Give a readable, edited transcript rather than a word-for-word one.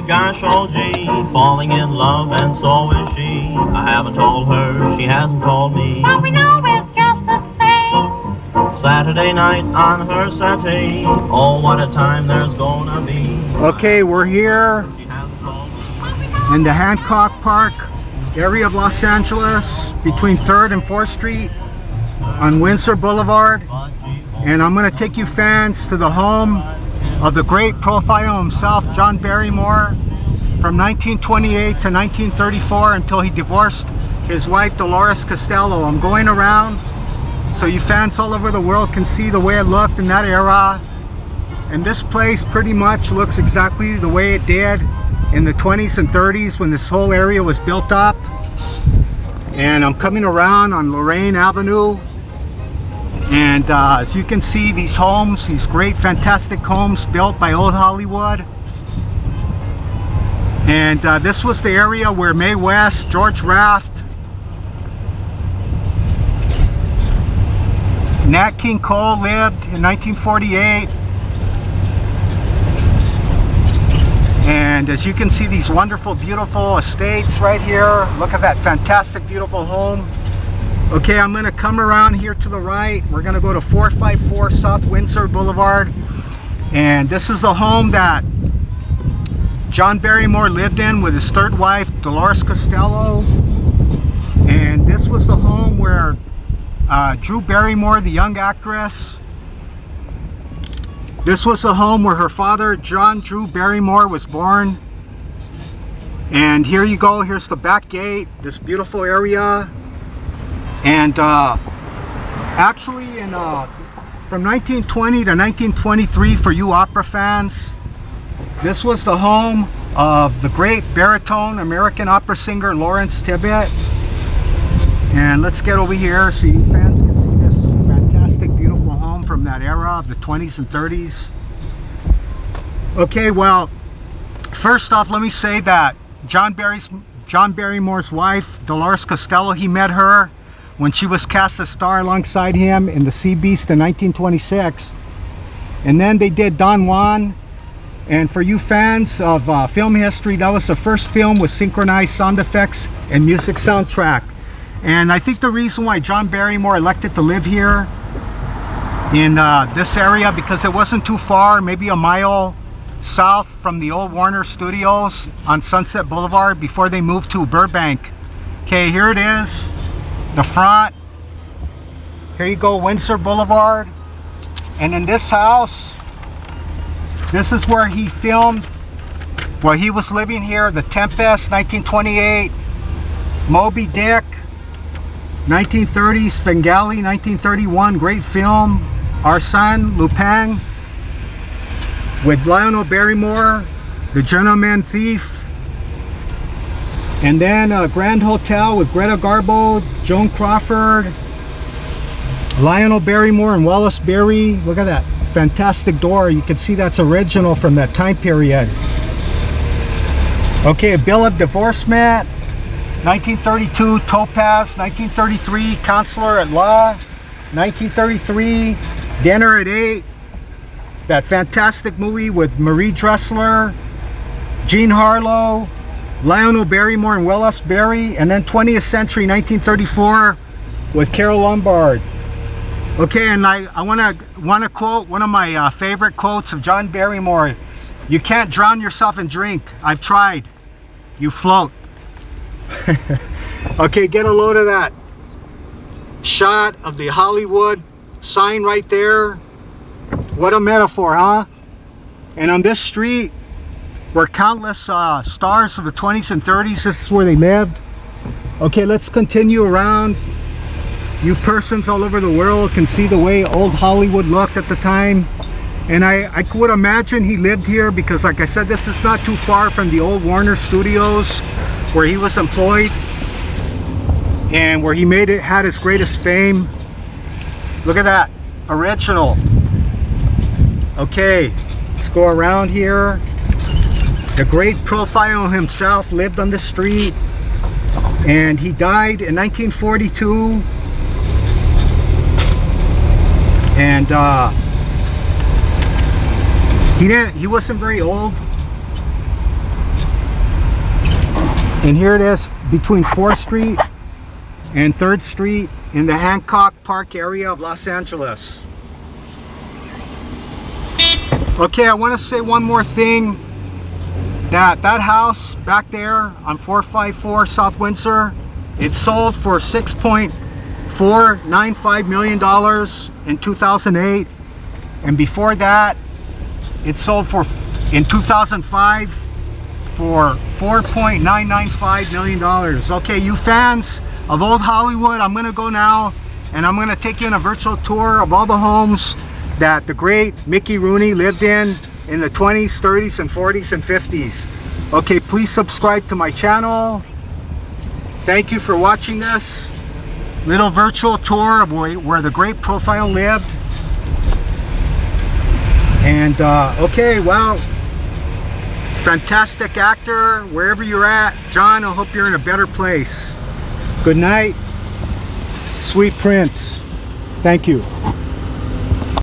me, gosh, oh gee, falling in love and so is she. I haven't told her, she hasn't told me, but we know it's just the same. Saturday night on her settee, oh what a time there's gonna be. Okay, we're here in the Hancock Park area of Los Angeles between 3rd and 4th Street on Windsor Boulevard, and I'm going to take you fans to the home of the great profile himself, John Barrymore, from 1928 to 1934 until he divorced his wife Dolores Costello. I'm going around so you fans all over the world can see the way it looked in that era, and this place pretty much looks exactly the way it did in the 20s and 30s when this whole area was built up. And I'm coming around on Lorraine Avenue, and as you can see, these homes, these great fantastic homes built by old Hollywood. And this was the area where Mae West, George Raft, Nat King Cole lived in 1948. And as you can see, these wonderful, beautiful estates right here. Look at that fantastic, beautiful home. Okay, I'm gonna come around here to the right. We're gonna go to 454 South Windsor Boulevard. And this is the home that John Barrymore lived in with his third wife, Dolores Costello. And this was the home where Drew Barrymore, the young actress, this was the home where her father, John Drew Barrymore, was born. And here you go, here's the back gate, this beautiful area. And actually from 1920 to 1923, for you opera fans, this was the home of the great baritone American opera singer Lawrence Tibbett. And let's get over here so you fans can see this fantastic, beautiful home from that era of the 20s and 30s. Okay, well, first off, let me say that John Barrymore's wife, Dolores Costello, he met her when she was cast as star alongside him in The Sea Beast in 1926. And then they did Don Juan. And for you fans of film history, that was the first film with synchronized sound effects and music soundtrack. And I think the reason why John Barrymore elected to live here in this area, because it wasn't too far, maybe a mile south from the old Warner Studios on Sunset Boulevard before they moved to Burbank. Okay, here it is, the front. Here you go, Windsor Boulevard. And in this house, this is where he filmed, where he was living here, The Tempest, 1928, Moby Dick, 1930s, Svengali, 1931, great film, Arsene Lupin, with Lionel Barrymore, The Gentleman Thief, and then Grand Hotel with Greta Garbo, Joan Crawford, Lionel Barrymore and Wallace Beery. Look at that fantastic door. You can see that's original from that time period. Okay, a bill of divorcement, 1932, Topaze, 1933, Counselor at Law, 1933, Dinner at 8, that fantastic movie with Marie Dressler, Jean Harlow, Lionel Barrymore and Wallace Beery, and then 20th Century, 1934, with Carole Lombard. Okay, and I want to quote one of my favorite quotes of John Barrymore. "You can't drown yourself in drink. I've tried. You float." Okay, get a load of that shot of the Hollywood sign right there. What a metaphor, huh? And on this street were countless stars of the 20s and 30s. This is where they lived. Okay, let's continue around. You persons all over the world can see the way old Hollywood looked at the time. And I could imagine he lived here because, like I said, this is not too far from the old Warner Studios where he was employed and where he had his greatest fame. Look at that, original. Okay, let's go around here. The great profile himself lived on the street, and he died in 1942. And he wasn't very old. And here it is between 4th Street and 3rd Street in the Hancock Park area of Los Angeles. Okay, I want to say one more thing. That house back there on 454 South Windsor, it sold for $6.495 million in 2008. And before that, it sold for, in 2005, for $4.995 million. Okay, you fans of old Hollywood, I'm gonna go now and I'm gonna take you on a virtual tour of all the homes that the great Mickey Rooney lived in the 20s, 30s, and 40s and 50s. Okay, please subscribe to my channel. Thank you for watching this little virtual tour of where the great profile lived. And okay, well, fantastic actor, wherever you're at. John, I hope you're in a better place. Good night. Sweet Prince. Thank you.